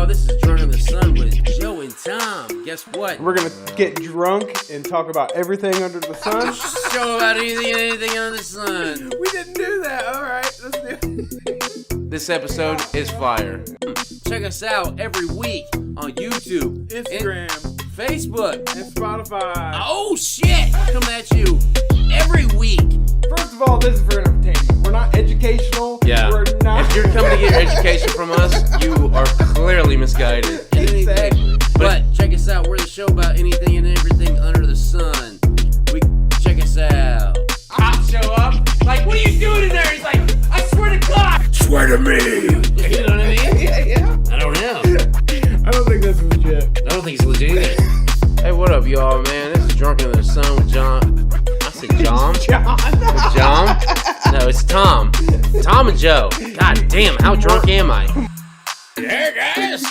This is Drunk in the Sun with Joe and Tom. Guess what? We're gonna get drunk and talk about everything under the sun. Show about anything under the sun. We didn't do that. All right, let's do it. This episode is fire. Check us out every week on YouTube, Instagram, Facebook, and Spotify. Oh shit! We're coming at you every week. First of all, this is for entertainment. We're not educational. Yeah. We're not. If you're coming to get your education from us, you are clearly misguided. Exactly. But check us out. We're the show about anything and everything under the sun. Check us out. I'll show up. Like, what are you doing in there? He's like, I swear to God. Swear to me. You know what I mean? Yeah. I don't know. I don't think that's legit. I don't think it's legit either. Hey, what up, y'all, man? This is Drunken in the Sun with John. I said John? With John? No, it's Tom. Tom and Joe. God damn, how drunk am I? Hey, guys.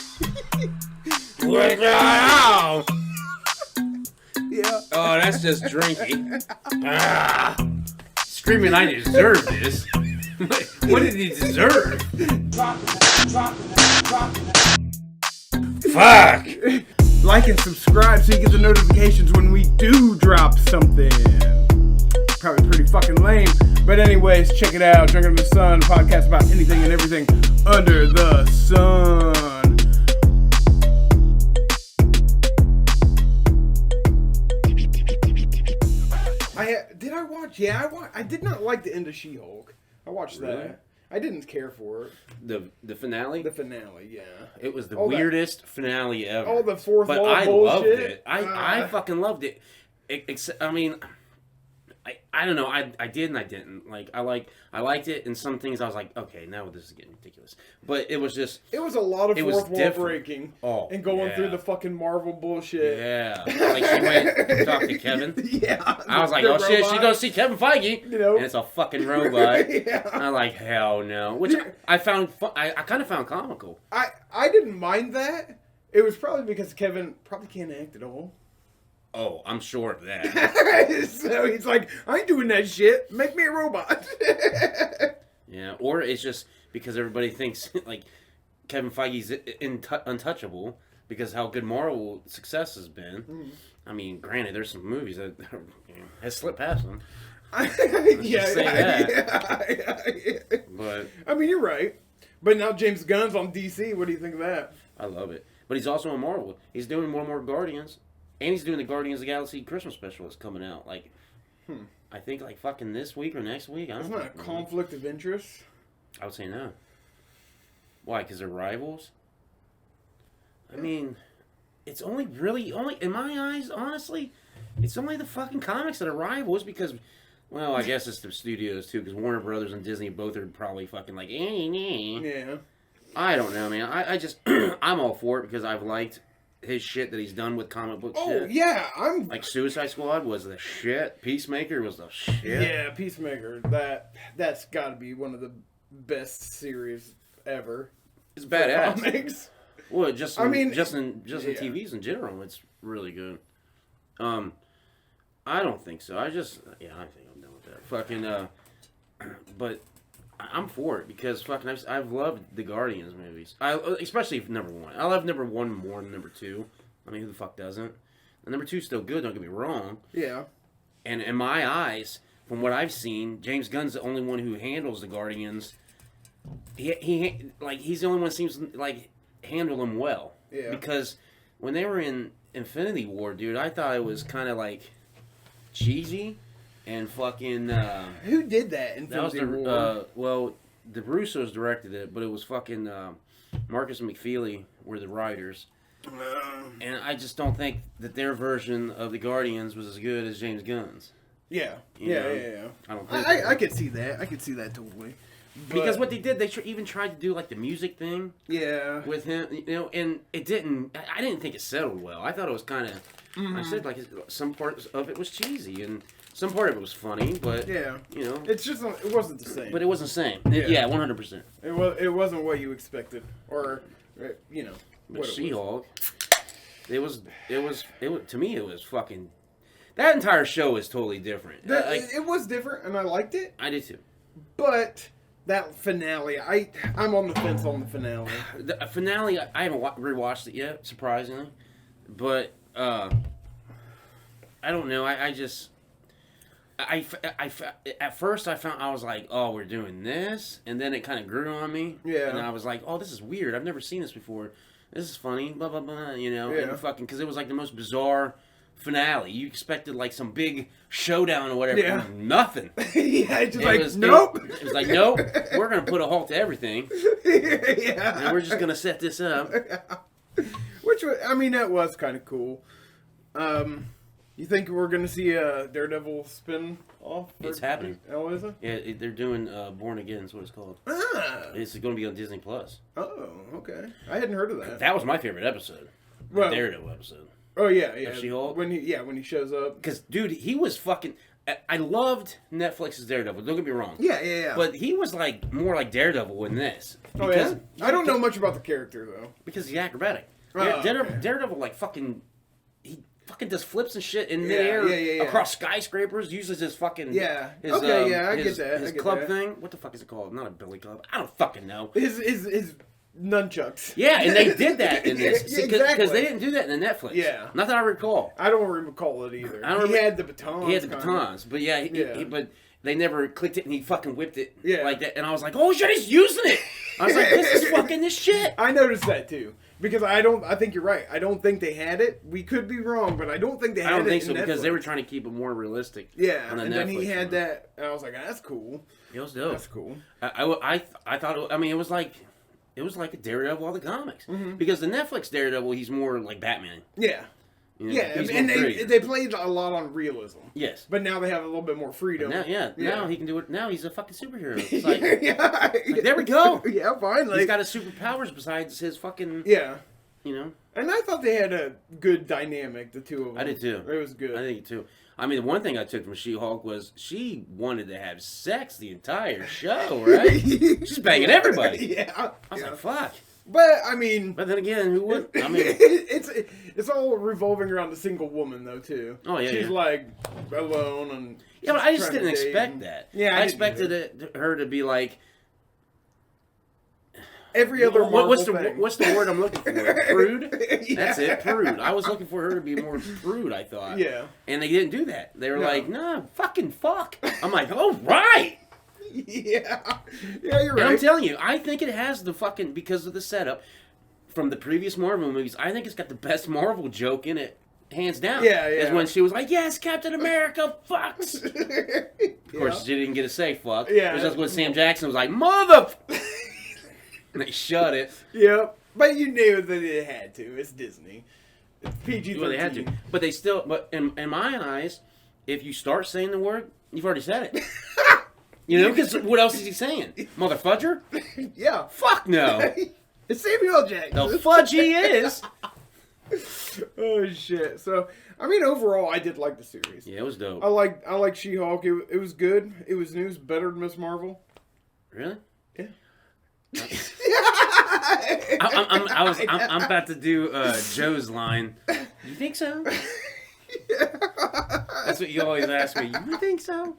What's going on? Yeah. Oh, that's just drinking. Screaming, I deserve this. What did he deserve? Fuck! Like and subscribe so you get the notifications when we do drop something. Probably pretty fucking lame. But anyways, check it out. Drunken in the Sun, podcast about anything and everything under the sun. Did I watch? Yeah, I did not like the end of She-Hulk. I watched Really? that. I didn't care for it. The finale? The finale, yeah. It was the All weirdest finale ever. All the fourth but wall I bullshit. loved it. I fucking loved it. I mean, I don't know. I did and I didn't. Like I liked it, and some things I was like, okay, now this is getting ridiculous. But it was just. It was a lot of fourth wall different. breaking. Oh, and going yeah. through the fucking Marvel bullshit. Yeah. Like she went to talk to Kevin. Yeah. I was like, oh shit, she goes see Kevin Feige. You know? And it's a fucking robot. Yeah. I'm like, hell no. Which I found I kind of found comical. I didn't mind that. It was probably because Kevin probably can't act at all. Oh, I'm sure of that. So he's like, I ain't doing that shit. Make me a robot. Yeah, or it's just because everybody thinks like Kevin Feige's untouchable because how good Marvel success has been. Mm. I mean, granted, there's some movies that has slipped past him. Yeah. But I mean, you're right. But now James Gunn's on DC. What do you think of that? I love it. But he's also on Marvel. He's doing more Guardians. And he's doing the Guardians of the Galaxy Christmas special that's coming out. Like, I think like fucking this week or next week. Isn't that a conflict of interest? I would say no. Why? Because they're rivals? I mean, it's only in my eyes, honestly, it's only the fucking comics that are rivals because, well, I guess it's the studios too because Warner Brothers and Disney both are probably fucking like, Yeah. I don't know, man. I just, I'm all for it because I've liked his shit that he's done with comic book shit. Oh, yeah. Like Suicide Squad was the shit. Peacemaker was the shit. Yeah, Peacemaker. That's got to be one of the best series ever. It's badass. Comics. Well, just in TVs in general, it's really good. I don't think so. I think I'm done with that. Fucking, but I'm for it because fucking I've loved the Guardians movies. Especially number one. I love number one more than number two. I mean, who the fuck doesn't? And number two's still good. Don't get me wrong. Yeah. And in my eyes, from what I've seen, James Gunn's the only one who handles the Guardians. He's the only one that seems like handle them well. Yeah. Because when they were in Infinity War, dude, I thought it was kind of like cheesy. And fucking... Who did that? Infinity War? Well, the Russos directed it, but it was fucking Marcus and McFeely were the writers. And I just don't think that their version of the Guardians was as good as James Gunn's. Yeah. Yeah. I don't think I could see that. I could see that totally. Because what they did, they even tried to do like the music thing. Yeah. With him, and it didn't... I didn't think it settled well. I thought it was kind of... I said like some parts of it was cheesy, and... Some part of it was funny, but it's just it wasn't the same. But it wasn't the same. Yeah, 100%. It wasn't what you expected, or But She-Hulk, it was to me it was fucking. That entire show is totally different. It was different, and I liked it. I did too. But that finale. I'm on the fence on the finale. The finale, I haven't rewatched it yet, surprisingly, but I don't know. I just at first I was like, oh, we're doing this, and then it kind of grew on me. Yeah. And I was like, oh, this is weird. I've never seen this before. This is funny. Blah blah blah. You know. Yeah. And fucking because it was like the most bizarre finale. You expected like some big showdown or whatever. Yeah. Nothing. Yeah. Just Nope. nope. It was like nope. We're gonna put a halt to everything. Yeah. And we're just gonna set this up. Which I mean, that was kind of cool. You think we're gonna see a Daredevil spin off? It's happening. Oh, is it? Yeah, they're doing Born Again. Is what it's called. Ah. It's going to be on Disney Plus. Oh, okay. I hadn't heard of that. That was my favorite episode. Well, The Daredevil episode. Oh yeah. She-Hulk? When he shows up. Because dude, he was fucking. I loved Netflix's Daredevil. Don't get me wrong. Yeah. But he was like more like Daredevil in this. Oh yeah. I don't know much about the character though. Because he's acrobatic. Oh, Daredevil like fucking. He fucking does flips and shit in Yeah, midair yeah. across skyscrapers. Uses his fucking I get that. His club thing. What the fuck is it called? Not a billy club. I don't fucking know. His nunchucks. Yeah, and they did that in this. Yeah, exactly. Because they didn't do that in the Netflix. Yeah. Not that I recall. I don't recall it either. He had the batons. He had the batons. But yeah, but they never clicked it and he fucking whipped it like that. And I was like, oh shit, he's using it. I was like, this is fucking this shit. I noticed that too. Because I think you're right. I don't think they had it. We could be wrong, but I don't think they had it. I don't think so in because Netflix. they were trying to keep it more realistic. Yeah, on and Netflix then he had one. that, and I was like, that's cool. It was dope. That's cool. I thought, I mean, it was like a Daredevil of the comics. Mm-hmm. Because the Netflix Daredevil, he's more like Batman. Yeah. You know, Yeah, he's and more crazy. they played a lot on realism. Yes. But now they have a little bit more freedom. Now he can do it. Now he's a fucking superhero. It's like, like, there we go. Yeah, finally. He's got his superpowers besides his fucking. Yeah. You know. And I thought they had a good dynamic, the two of them. I did too. It was good. I think too. I mean, the one thing I took from She-Hulk was she wanted to have sex the entire show, right? She's banging everybody. Yeah. I was like, fuck. But I mean, But then again, who would? I mean, it's all revolving around a single woman though too. Oh yeah, she's like alone and yeah, but I just didn't expect that. Yeah, I expected her to be like every other Marvel thing. What's the word I'm looking for? Prude? Yeah. That's it, prude. I was looking for her to be more prude, I thought. Yeah. And they didn't do that. They were like, nah, fucking fuck. I'm like, oh, right. Yeah, you're right. And I'm telling you, I think it has the fucking, because of the setup from the previous Marvel movies, I think it's got the best Marvel joke in it, hands down. Yeah. Is when she was like, yes, Captain America fucks. Of course, she didn't get to say fuck. Yeah. It was just when Sam Jackson was like, mother. And they shut it. Yep. But you knew that it had to. It's Disney. It's PG-13. Well, they had to. But they still, but in my eyes, if you start saying the word, you've already said it. You know, because what else is he saying? Mother fudger? Yeah. Fuck no. It's Samuel Jackson. The fudge he is. Oh shit. So I mean, overall, I did like the series. Yeah, it was dope. I like She-Hulk. It was good. It was news better than Miss Marvel. Really? Yeah. I'm about to do Joe's line. You think so? That's what you always ask me. You think so?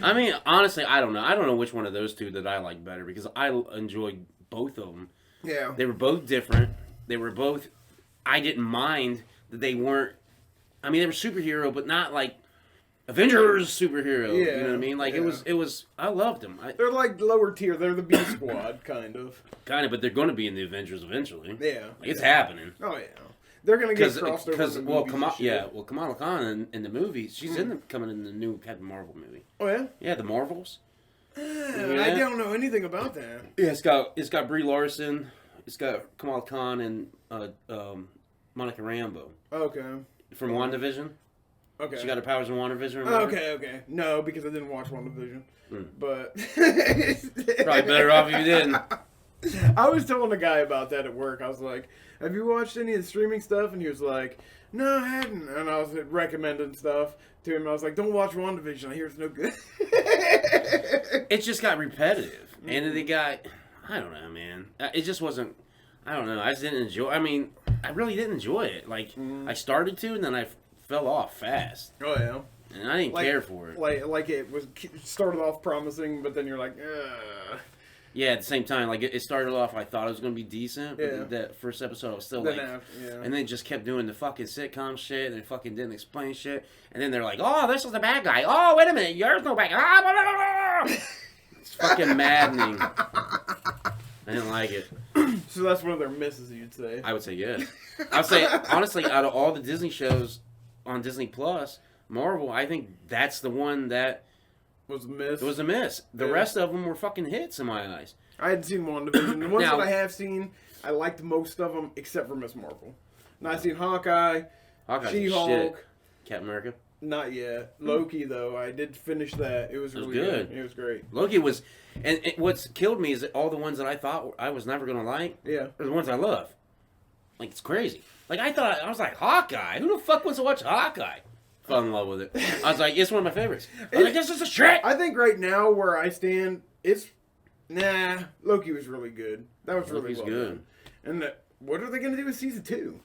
I mean, honestly, I don't know. I don't know which one of those two that I like better because I enjoyed both of them. Yeah. They were both different. They were both. I didn't mind that they weren't. I mean, they were superhero, but not like Avengers superhero. Yeah, You know what I mean? Like it was. I loved them. They're like lower tier. They're the B squad, kind of. Kind of, but they're going to be in the Avengers eventually. Yeah. Like, it's happening. Oh yeah. They're gonna get crossed over. Kamala Khan in the movie, she's coming in the new Captain Marvel movie. Oh yeah. Yeah, the Marvels. I don't know anything about that. Yeah, it's got Brie Larson, it's got Kamala Khan and Monica Rambeau. Okay. From WandaVision. Okay. She got her powers in WandaVision. Okay. No, because I didn't watch WandaVision. But probably better off if you didn't. I was telling a guy about that at work. I was like, have you watched any of the streaming stuff? And he was like, no, I hadn't. And I was recommending stuff to him. I was like, don't watch WandaVision. I hear it's no good. It just got repetitive. And then they got, I don't know, man. It just wasn't, I don't know. I just didn't enjoy, I mean, I really didn't enjoy it. Like, I started to, and then I fell off fast. Oh, yeah. And I didn't care for it. Like it was started off promising, but then you're like, ugh. Yeah, at the same time, like it started off, I thought it was gonna be decent. But that first episode, I was still like, and then it just kept doing the fucking sitcom shit, and it fucking didn't explain shit. And then they're like, oh, this is the bad guy. Oh, wait a minute, you're no bad guy. It's fucking maddening. I didn't like it. So that's one of their misses, you'd say. I would say yes. I would say honestly, out of all the Disney shows on Disney Plus, Marvel, I think that's the one that was a miss. It was a miss. The rest of them were fucking hits in my eyes. I hadn't seen WandaVision. The ones that I have seen, I liked most of them except for Miss Marvel. And I've seen Hawkeye, She-Hulk, Captain America. Not yet. Loki, though, I did finish that. It was really good. It was great. Loki was, and what's killed me is that all the ones that I thought I was never gonna like, are the ones I love. Like, it's crazy. Like, I was like, Hawkeye. Who the fuck wants to watch Hawkeye? Fell in love with it. I was like, it's one of my favorites. I was like, this is a shit. I think right now where I stand, Loki was really good. That was really good. And what are they gonna do with season 2?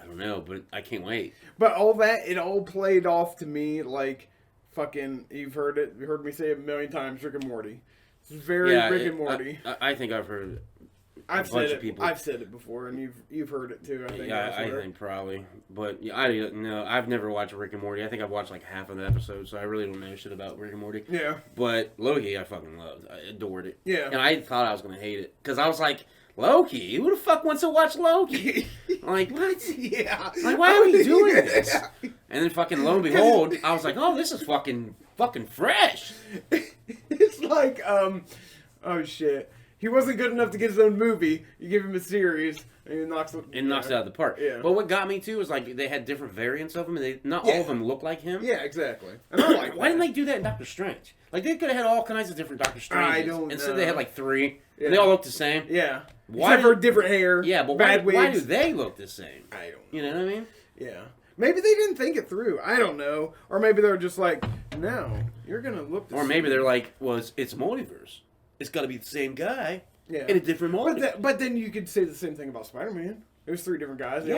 I don't know, but I can't wait. But it all played off to me like fucking, you've heard it, you heard me say it a million times, Rick and Morty. It's very Rick and Morty. I think I've heard it. I've said it before, and you've heard it too, I think. Yeah, I think probably. But yeah, I don't know. I've never watched Rick and Morty. I think I've watched like half of the episodes, so I really don't know shit about Rick and Morty. Yeah. But Loki, I fucking loved. I adored it. Yeah. And I thought I was going to hate it. Because I was like, Loki? Who the fuck wants to watch Loki? I'm like, what? Yeah. Like, why are we doing this? And then fucking lo and behold, I was like, oh, this is fucking fresh. It's like, oh shit. He wasn't good enough to get his own movie. You give him a series, and he knocks it out of the park. Yeah. But what got me too was like they had different variants of him, and not all of them look like him. Yeah, exactly. And I like why didn't they do that in Doctor Strange? Like they could have had all kinds of different Doctor Stranges. I don't know. Instead they had like 3. Yeah. And they all look the same. Yeah. Except for different hair. Yeah, but why do they look the same? I don't know. You know what I mean? Yeah. Maybe they didn't think it through. I don't know. Or maybe they were just like, no, you're gonna look the same. Or maybe they're like, well, it's multiverse. It's got to be the same guy. Yeah. In a different multiverse. But then you could say the same thing about Spider-Man. It was 3 different guys.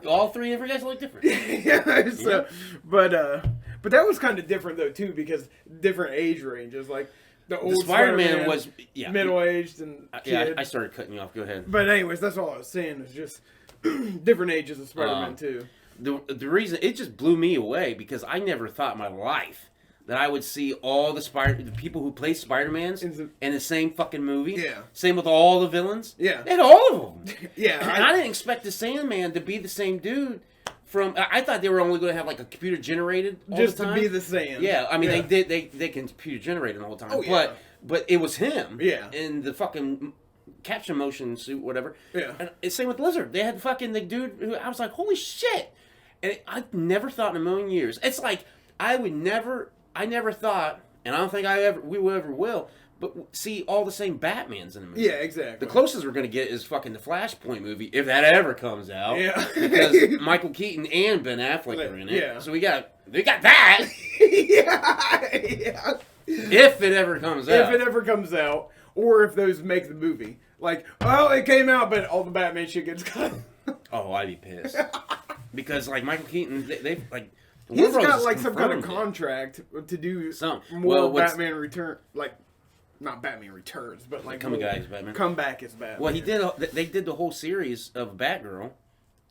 All 3 different guys look different. Yeah. So, but that was kind of different though too, because different age ranges. Like the old Spider-Man was middle-aged and kid. I started cutting you off. Go ahead. But anyways, that's all I was saying. Is just different ages of Spider-Man too. The reason it just blew me away because I never thought in my life that I would see all the people who play Spider-Mans in the same fucking movie. Yeah. Same with all the villains. Yeah. They had all of them. Yeah. And I didn't expect the Sandman to be the same dude from... I thought they were only going to have like a computer generated all just the time. To be the same. Yeah. I mean, they can computer generate it the whole time. Oh, yeah. But it was him. Yeah. In the fucking capture motion suit, whatever. Yeah. And same with Lizard. They had fucking the dude who... I was like, holy shit. And I never thought in a million years. It's like, I never thought, and I don't think we ever will, but see all the same Batmans in the movie. Yeah, exactly. The closest we're going to get is fucking the Flashpoint movie, if that ever comes out. Yeah. Because Michael Keaton and Ben Affleck are in it. Yeah. So they got that. Yeah. If it ever comes out. If it ever comes out, or if those make the movie. Like, oh, it came out, but all the Batman shit gets cut. Oh, I'd be pissed. Because, like, Michael Keaton, they like... He's got like some kind of contract to do more Batman Return, like not Batman Returns, but like Comeback as Batman. Comeback as Batman. Well, they did the whole series of Batgirl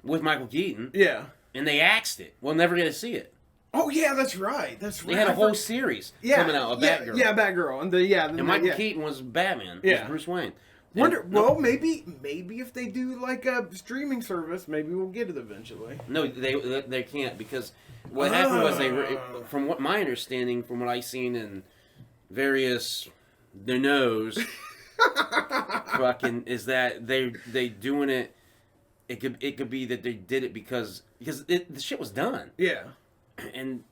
with Michael Keaton. Yeah, and they axed it. We'll never get to see it. Oh yeah, that's right. They had a whole series coming out of Batgirl. Yeah, Batgirl, and Michael Keaton was Batman. Yeah, was Bruce Wayne. Maybe if they do like a streaming service, maybe we'll get it eventually. No, they can't because what happened was from what my understanding, from what I seen in various fucking is that they doing it. It could be that they did it because the shit was done. Yeah, and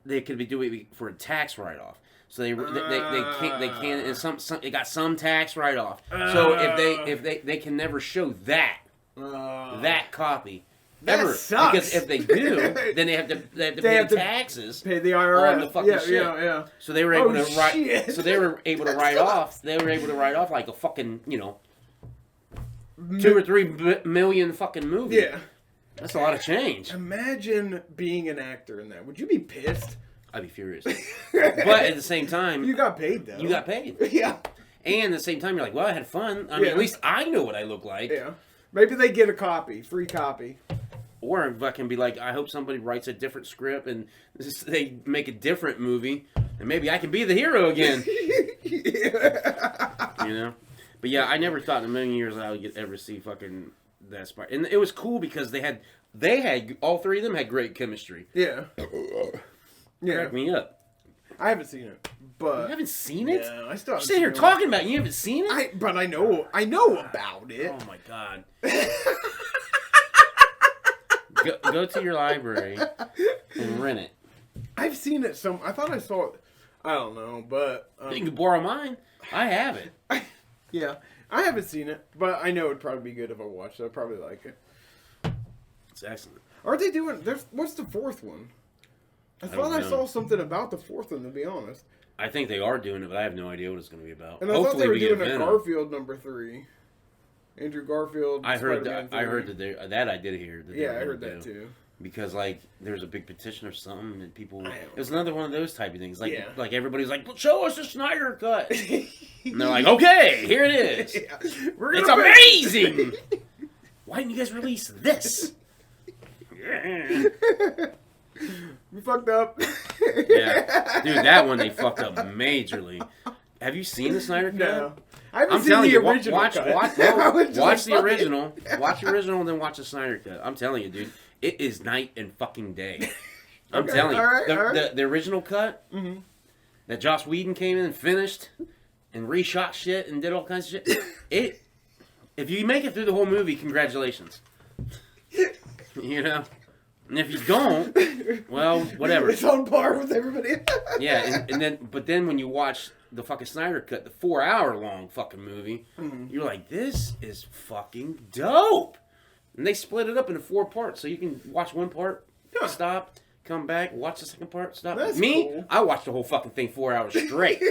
they could be doing it for a tax write-off. So they can't and some it got some tax write off. So if they can never show that copy ever, sucks. Because if they do, then they have to pay taxes, pay the IRS on the fucking shit. Yeah. So they were able to write. Shit. So they were able to write off. They were able to write off like a fucking 2 or 3 million fucking movie. Yeah, that's a lot of change. Imagine being an actor in that. Would you be pissed? I'd be furious. But at the same time... You got paid, though. You got paid. Yeah. And at the same time, you're like, well, I had fun. I mean, Yeah. at least I know what I look like. Yeah. Maybe they get a copy, free copy. Or fucking be like, I hope somebody writes a different script and they make a different movie, and maybe I can be the hero again. Yeah. You know? But yeah, I never thought in a million years I would ever see fucking that Spider. And it was cool because they had all three of them had great chemistry. Yeah. Yeah. Crack me up. I haven't seen it, but You haven't seen it? yeah, I still You're haven't sitting here seen it. talking about it, you haven't seen it? But I know about it. Oh my god. Go to your library and rent it. I've seen it I thought I saw it. I don't know, but You can borrow mine. I have it. yeah, I haven't seen it, but I know it'd probably be good if I watched it. I'd probably like it. It's excellent. Are they doing? What's the fourth one? I thought I know. saw something about the fourth one. To be honest, I think they are doing it, but I have no idea what it's going to be about. and I thought they were we get doing a Venom. Garfield #3. Andrew Garfield. I heard Spider-Man that. I 3. heard that. I did hear. That they Yeah, were I heard gonna that do. too. Because like there's a big petition or something, and people. I It was another one of those type of things. Like Yeah. like everybody's like, show us the Snyder cut, and they're like, okay, here it is. Yeah. We're It's gonna amazing. Why didn't you guys release this? Yeah. We fucked up. Yeah, dude, that one they fucked up majorly. Have you seen the Snyder cut? No. I haven't I'm seen telling the you, original watch cut. watch I was just watch the like, original. Watch the original, and then watch the Snyder cut. I'm telling you, dude, it is night and fucking day. I'm Okay, telling you, all right. the original cut Mhm. that Joss Whedon came in and finished and reshot shit and did all kinds of shit. If you make it through the whole movie, congratulations. You know. And if you don't, well, whatever. It's on par with everybody. Yeah, but then when you watch the fucking Snyder cut, the 4-hour long fucking movie, you're like, this is fucking dope. And they split it up into 4 parts, so you can watch one part, stop, come back, watch the second part, stop. That's Me, cool. I watched the whole fucking thing 4 hours straight.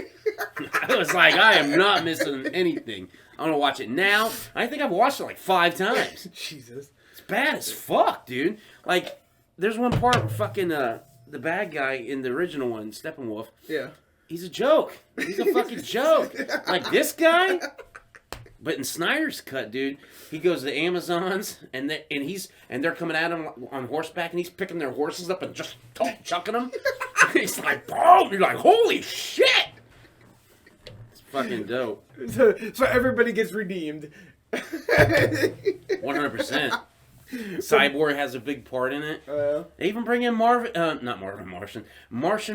I was like, I am not missing anything. I'm gonna watch it now. I think I've watched it like 5 times. Jesus. It's bad as fuck, dude. Like, there's one part where fucking the bad guy in the original one, Steppenwolf, Yeah. he's a joke. He's a fucking joke. Like this guy. But in Snyder's cut, dude, he goes to the Amazons and they're coming at him on horseback, and he's picking their horses up and just chucking them. He's like, boom! You're like, holy shit! It's fucking dope. So everybody gets redeemed. 100%. Cyborg has a big part in it. They even bring in Martian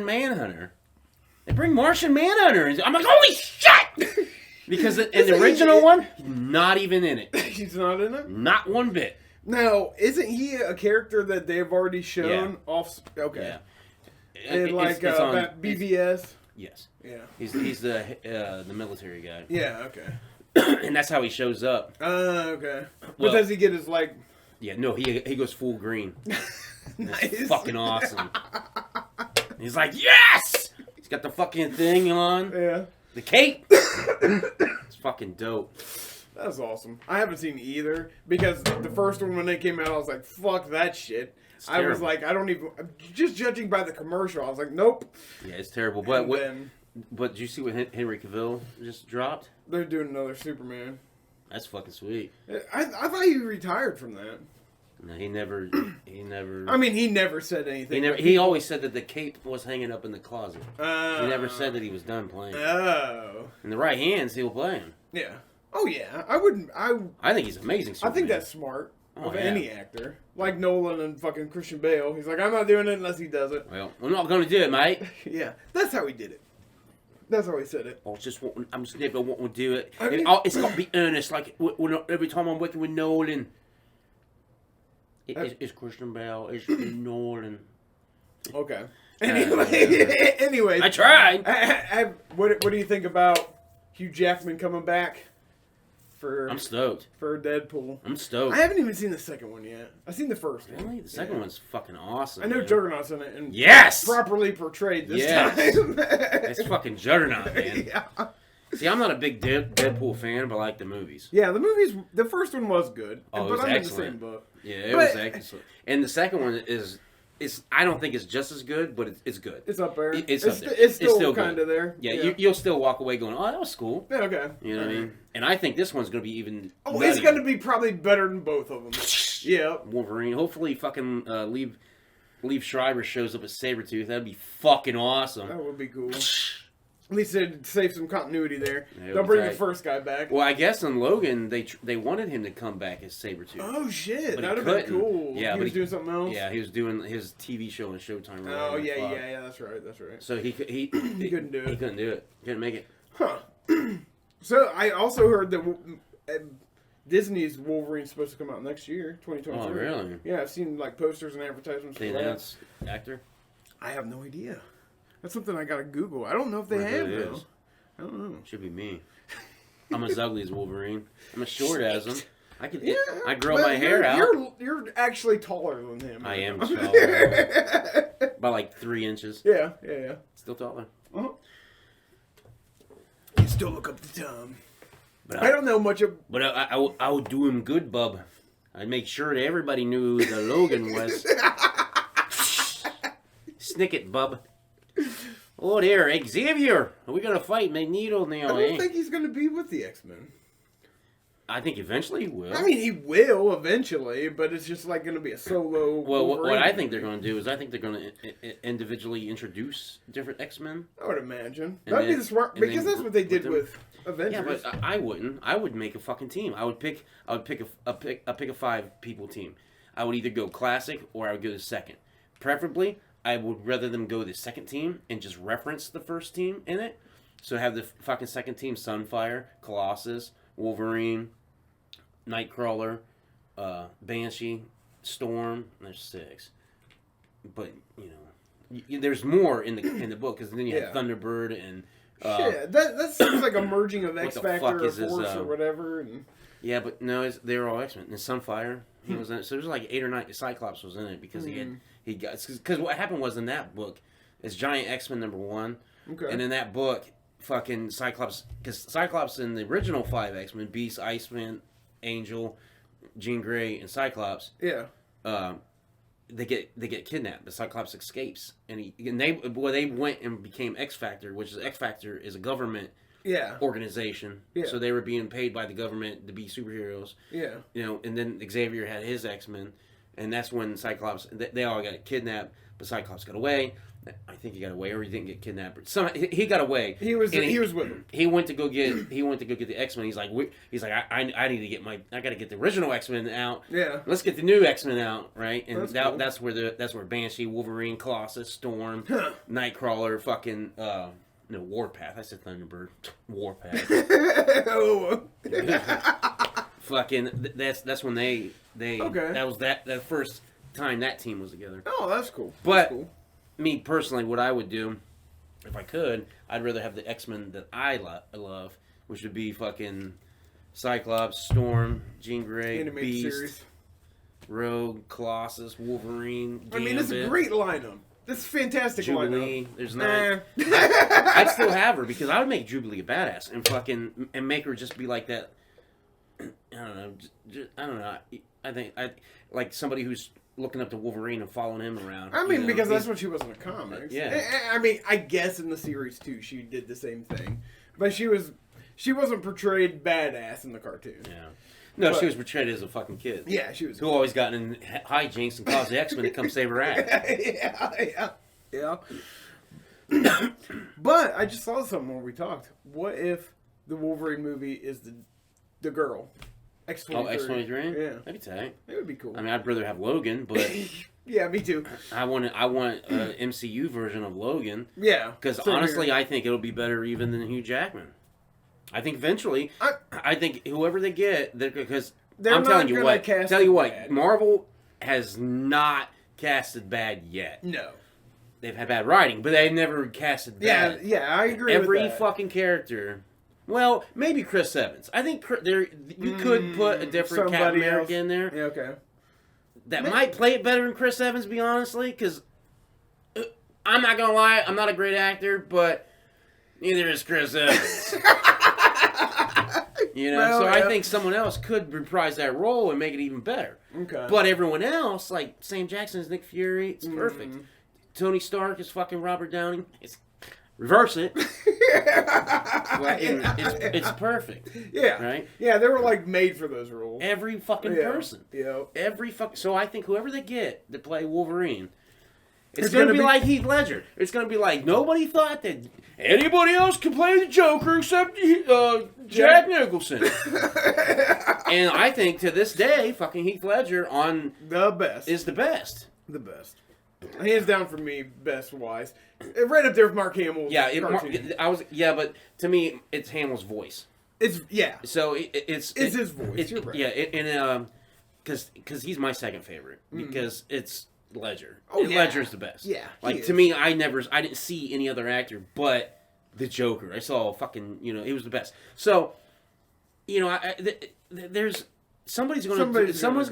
Manhunter. They bring Martian Manhunter. I'm like, holy shit! Because in the original one, he's not even in it. He's not in it? Not one bit. Now, isn't he a character that they've already shown off? Okay. Yeah. And like It's on- that BVS? Yes. Yeah. He's the military guy. Yeah, okay. And that's how he shows up. Okay. But Well- does he get his, like... Yeah, no, he goes full green. Nice. It's fucking awesome. He's like, yes! He's got the fucking thing on. Yeah. The cape. It's fucking dope. That's awesome. I haven't seen either, because the first one, when it came out, I was like, fuck that shit. I was terrible. like, I don't even... Just judging by the commercial, I was like, nope. Yeah, it's terrible. But And then did you see what Henry Cavill just dropped? they're doing another Superman. That's fucking sweet. I thought he retired from that. No, he never. I mean, he never said anything. He always said that the cape was hanging up in the closet. He Uh, never said that he was done playing. Oh. In the right hands, he'll play him. Yeah. Oh, yeah. I wouldn't... I think he's amazing. I Superman. think that's smart Oh, of yeah. any actor. Like Nolan and fucking Christian Bale. He's like, I'm not doing it unless he does it. Well, I'm not going to do it, mate. Yeah. That's how he did it. That's how he said it. I'm just never wanting to do it. I mean- It's got to be earnest. Like every time I'm working with Nolan, it's Christian Bale. It's Nolan. Okay. Anyways. I tried. What do you think about Hugh Jackman coming back for I'm stoked. for Deadpool? I'm stoked. I haven't even seen the second one yet. I've seen the first one. Really? The second one's fucking awesome. I know man. Juggernaut's in it and Yes! properly portrayed this Yes. time. It's fucking Juggernaut, man. Yeah. See, I'm not a big Deadpool fan, but I like the movies. Yeah, the first one was good. Oh, it but was I'm excellent. in the same boat. Yeah, it But- was excellent. And the second one is I don't think it's just as good, but it's good. It's up there. It's up there. It's still good. kind of there. Yeah, you'll still walk away going, oh, that was cool. Yeah, okay. You know what I mean? And I think this one's going to be even it's going to be probably better than both of them. Yeah. Wolverine. Hopefully fucking Liev Schreiber shows up as Sabretooth. That'd be fucking awesome. That would be cool. At least it'd save some continuity there. Yeah, They'll bring the first guy back. Well, I guess in Logan, they wanted him to come back as Sabretooth. Oh, shit. But That'd have been cool. Yeah, he was doing something else? Yeah, he was doing his TV show on Showtime. Oh, yeah, that's right. So he couldn't do it. He couldn't do it. Couldn't make it. Huh. So I also heard that Disney's Wolverine's supposed to come out next year, 2023. Oh, really? Yeah, I've seen like posters and advertisements for that. Announced actor? I have no idea. That's something I gotta Google. I don't know if they have though. I don't know. Should be me. I'm as ugly as Wolverine. I'm as short as him. Yeah, I grow my hair out. You're actually taller than him. I am taller. By like 3 inches. Yeah. Still taller. Uh-huh. You still look up to Tom. But I don't know much of... But I would do him good, bub. I'd make sure that everybody knew who the Logan was. Snick it, bub. Oh, there, Xavier. Are we going to fight Magneto now, I don't think he's going to be with the X-Men. I think eventually he will. I mean, he will eventually, but it's just like going to be a solo. Well, what I think they're going to do is I think they're going to individually introduce different X-Men. I would imagine. That'd be the smart, because that's what they did with Avengers. Yeah, but I wouldn't. I would make a fucking team. I would pick a 5-people team. I would either go classic or I would go the second. Preferably, I would rather them go the second team and just reference the first team in it. So have the fucking second team: Sunfire, Colossus, Wolverine, Nightcrawler, Banshee, Storm. There's 6, but there's more in the book because then you have Thunderbird and. That seems like a merging of X Factor or is Force or whatever. And... Yeah, but no, they're all X-Men. And Sunfire, he was in it. So there's like 8 or 9. Cyclops was in it because he got because what happened was in that book, it's Giant X-Men #1, and in that book, fucking Cyclops, because Cyclops in the original 5 X-Men, Beast, Iceman, Angel, Jean Grey, and Cyclops. Yeah. They get kidnapped. The Cyclops escapes, and they went and became X Factor, which is X Factor is a government organization. Yeah. So they were being paid by the government to be superheroes. Yeah. And then Xavier had his X-Men, and that's when Cyclops they all got kidnapped, but Cyclops got away. I think he got away, or he didn't get kidnapped. But he got away. He was with him. He went to go get the X-Men. He's like I need to get I got to get the original X-Men out. Yeah. Let's get the new X-Men out, right? And that's where Banshee, Wolverine, Colossus, Storm, Nightcrawler, fucking Warpath. I said Thunderbird. Warpath. Fucking that's when they that was that first time that team was together. Oh, that's cool. Me personally, what I would do, if I could, I'd rather have the X-Men that I love, which would be fucking Cyclops, Storm, Jean Grey, Beast, Rogue, Colossus, Wolverine, Gambit. I mean, it's a great lineup. That's a fantastic Jubilee. lineup. There's not. I'd still have her because I would make Jubilee a badass and make her just be like that. I don't know. I think like somebody who's looking up to Wolverine and following him around. I mean, because that's what she was in the comics. Yeah. I mean, I guess in the series too, she did the same thing, but she wasn't portrayed badass in the cartoon. Yeah. No, she was portrayed as a fucking kid. Yeah, she was. Who always got in hijinks and caused the X-Men to come save her ass. Yeah. But I just saw something when we talked. What if the Wolverine movie is the girl? X-23. Oh, X-23? Yeah. That'd be tight. It would be cool. I mean, I'd rather have Logan, but... Yeah, me too. I want an MCU version of Logan. Yeah. Because honestly, I think it'll be better even than Hugh Jackman. I think eventually, I think whoever they get, because I'm telling you what, Marvel has not casted bad yet. No. They've had bad writing, but they've never casted bad. Yeah, I agree with that. Every fucking character... Well, maybe Chris Evans. I think you could put a different Captain America in there. Yeah, okay. That might play it better than Chris Evans, be honestly, because I'm not gonna lie, I'm not a great actor, but neither is Chris Evans. You know, Well, so yeah. I think someone else could reprise that role and make it even better. Okay. But everyone else, like Sam Jackson is Nick Fury, it's perfect. Tony Stark is fucking Robert Downey. It's reverse it. It's perfect. Yeah. Right? Yeah, they were like made for those roles. Every fucking person. Yeah. So I think whoever they get to play Wolverine, it's It's going to gonna be be- like Heath Ledger. It's going to be like nobody thought that anybody else could play the Joker except Jack Nicholson. And I think to this day, fucking Heath Ledger The best. is the best. The best. Hands down for me, best wise. Right up there with Mark Hamill's cartoon. But to me, it's Hamill's voice. It's So it's his voice. You're right. Yeah, and because he's my second favorite because it's Ledger. Oh, yeah. Ledger's the best. Yeah, he like is. to me, I didn't see any other actor but the Joker. I saw fucking he was the best. So there's someone's going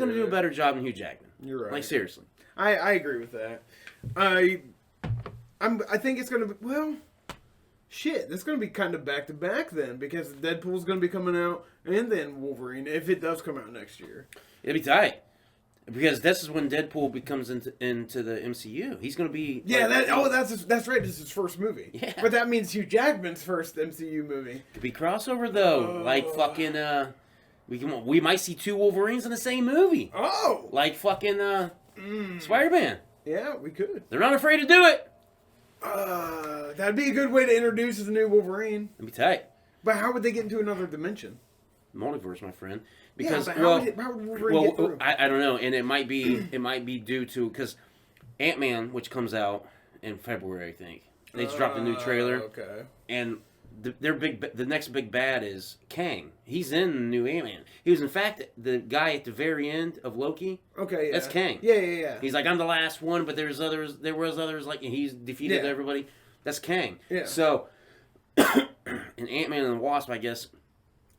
to do a better job than Hugh Jackman. You're right. Like seriously. I agree with that. I think it's gonna be shit. It's gonna be kind of back to back then because Deadpool's gonna be coming out and then Wolverine if it does come out next year. It'd be tight because this is when Deadpool becomes into the MCU. He's gonna be that's right. This is his first movie. Yeah. But that means Hugh Jackman's first MCU movie. Could be crossover though, like fucking we might see two Wolverines in the same movie. Oh, Like fucking Spider-Man. yeah, we could. They're not afraid to do it. That'd be a good way to introduce the new Wolverine. It'd be tight. But how would they get into another dimension? Multiverse, my friend. Because yeah, but how would Wolverine get through? I don't know, and it might be due to because Ant-Man, which comes out in February, I think. They just dropped a new trailer, Okay. and the next big bad is Kang. He's in the new Ant-Man. He was in fact the guy at the very end of Loki. Okay, yeah. That's Kang. Yeah. He's like, I'm the last one, but there was others like, and he's defeated Yeah. everybody. That's Kang. Yeah. So, in Ant-Man and the Wasp, I guess,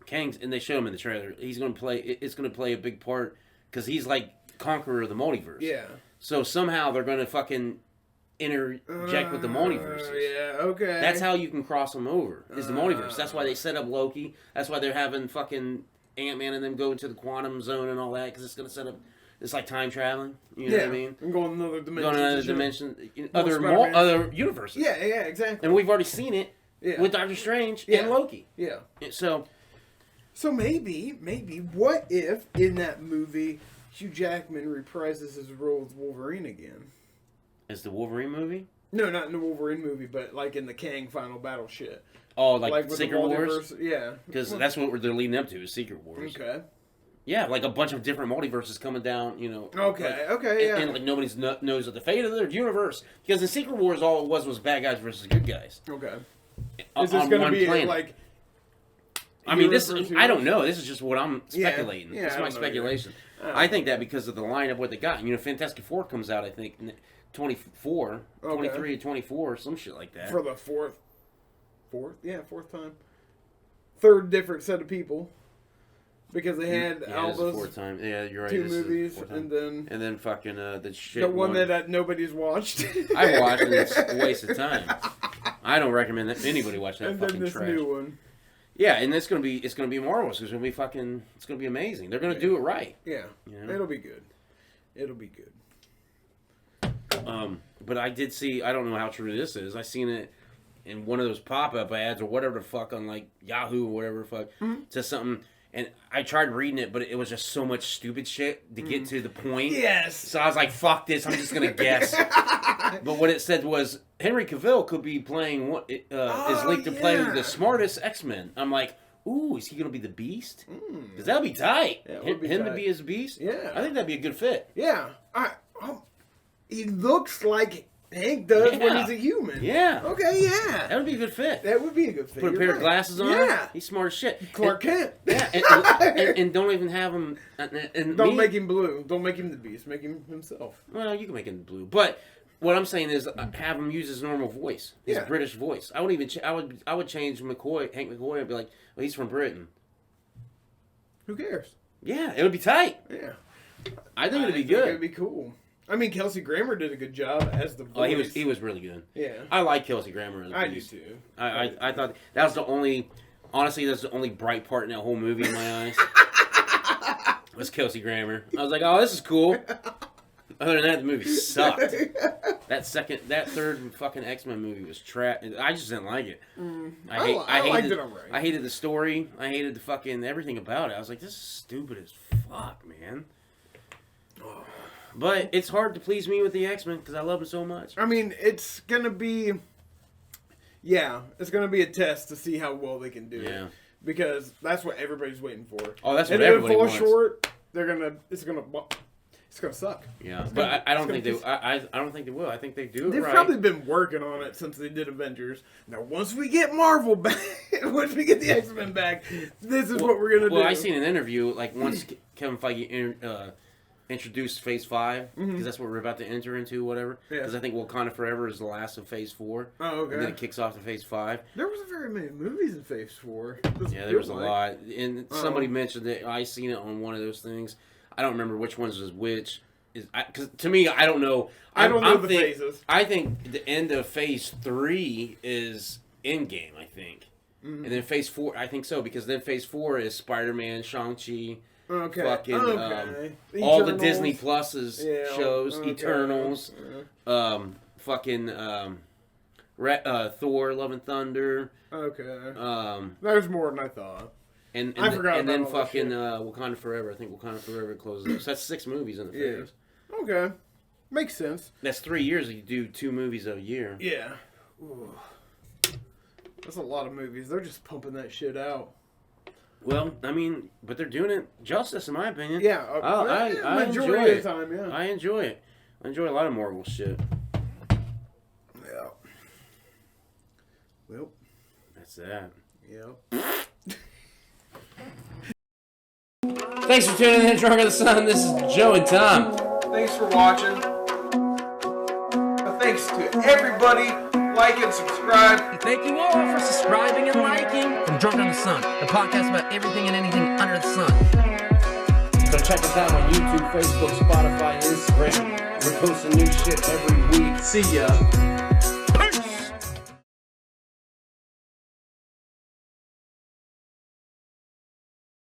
Kang's, and they show him in the trailer, it's going to play a big part, because he's like conqueror of the multiverse. Yeah. So somehow they're going to fucking interject with the multiverses. Yeah, okay. That's how you can cross them over, is the multiverse. That's why they set up Loki. That's why they're having fucking Ant-Man and them go into the quantum zone and all that, because it's going to set up, it's like time traveling. You know what I mean? I'm going another dimension. Going to another dimension, Spider-Man. other universes. Yeah, exactly. And we've already seen it with Doctor Strange and Loki. Yeah. So maybe, what if in that movie Hugh Jackman reprises his role as Wolverine again? is the Wolverine movie? No, not in the Wolverine movie, but like in the Kang final battle shit. Oh, like with Secret the Wars? multiverse. Yeah. Because that's what they're leading up to, is Secret Wars. Okay. Yeah, like a bunch of different multiverses coming down, Okay, like, yeah. And like nobody's knows the fate of their universe. Because in Secret Wars, all it was bad guys versus good guys. Okay. On Is this going to one be planet. like... I mean, I don't know. This is just what I'm speculating. Yeah, This is my speculation. I think that because of the lineup, what they got. Fantastic Four comes out, I think, in 23 to 24, some shit like that. For the fourth time. Third different set of people. Because they had Alba's fourth time. Yeah, you're right. two movies, and then fucking the shit. the one that nobody's watched. I watched, and it's a waste of time. I don't recommend that anybody watch that and fucking then this trash. new one. Yeah, and it's gonna be marvelous. It's gonna be amazing. They're gonna do it right. Yeah, it'll be good. But I did see. I don't know how true this is. I seen it in one of those pop-up ads or whatever the fuck on like Yahoo or whatever the fuck. To something. And I tried reading it, but it was just so much stupid shit to get to the point. Yes. So I was like, fuck this, I'm just going to guess. But what it said was, Henry Cavill could be playing, is linked to play the smartest X-Men. I'm like, ooh, is he going to be the Beast? Because that'd be tight. Yeah, him to be his Beast? Yeah. I think that'd be a good fit. Yeah. He looks like Hank does when he's a human. Yeah. Okay, yeah. That would be a good fit. That would be a good fit. Put a pair of glasses on. Yeah. He's smart as shit. Clark Kent. Yeah. And don't even have him. Don't make him blue. Don't make him the Beast. Make him himself. Well, you can make him blue. But what I'm saying is have him use his normal voice. His British voice. I would even I would change Hank McCoy, and be like, well, he's from Britain. Who cares? Yeah, it would be tight. Yeah. I think it'd be good. It'd be cool. I mean, Kelsey Grammer did a good job as the voice. Oh, he was really good. Yeah. I like Kelsey Grammer as I Beast. do too. I thought that was the only Honestly, that's the only bright part in that whole movie in my eyes. Was Kelsey Grammer. I was like, oh, this is cool. Other than that, the movie sucked. That third fucking X-Men movie was trash. I just didn't like it. I liked it alright. I hated the story. I hated the fucking everything about it. I was like, this is stupid as fuck, man. But it's hard to please me with the X-Men because I love them so much. I mean, it's gonna be, it's gonna be a test to see how well they can do it. Because that's what everybody's waiting for. Oh, that's what everybody wants. If it falls short, it's gonna suck. Yeah, but I don't think they. I don't think they will. I think they do it They've right. probably been working on it since they did Avengers. Now, once we get Marvel back, once we get the X-Men back, this is what we're gonna do. Well, I seen an interview like once Kevin Feige introduced Phase 5 because that's what we're about to enter into, whatever. Because I think Wakanda Forever is the last of Phase 4. Oh, okay. And then it kicks off to Phase 5. There wasn't very many movies in Phase 4. Yeah, there was a lot, and somebody mentioned that I seen it on one of those things. I don't remember which ones was which. Because to me, I don't know. I don't know the phases. I think the end of Phase 3 is Endgame, I think. And then Phase 4, I think so, because then Phase 4 is Spider-Man, Shang-Chi, fucking all the Disney Pluses shows, Eternals, fucking Thor, Love and Thunder. There's more than I thought. And I forgot and about then all fucking Wakanda Forever. I think Wakanda Forever closes up. So that's 6 movies in the phase. Okay. Makes sense. That's 3 years. You do 2 movies a year. Yeah. Ooh. That's a lot of movies. They're just pumping that shit out. Well, I mean, but they're doing it justice, in my opinion. Yeah. I enjoy majority it. of the time, yeah. I enjoy it. I enjoy a lot of Marvel shit. Yeah. Well. That's that. Yeah. Thanks for tuning in to Drunk of the Sun. This is Joe and Tom. Thanks for watching. Thanks to everybody. Like and subscribe. Thank you all for subscribing and liking. From Drunk on the Sun, the podcast about everything and anything under the sun. So check us out on YouTube, Facebook, Spotify, Instagram. We're posting new shit every week. See ya.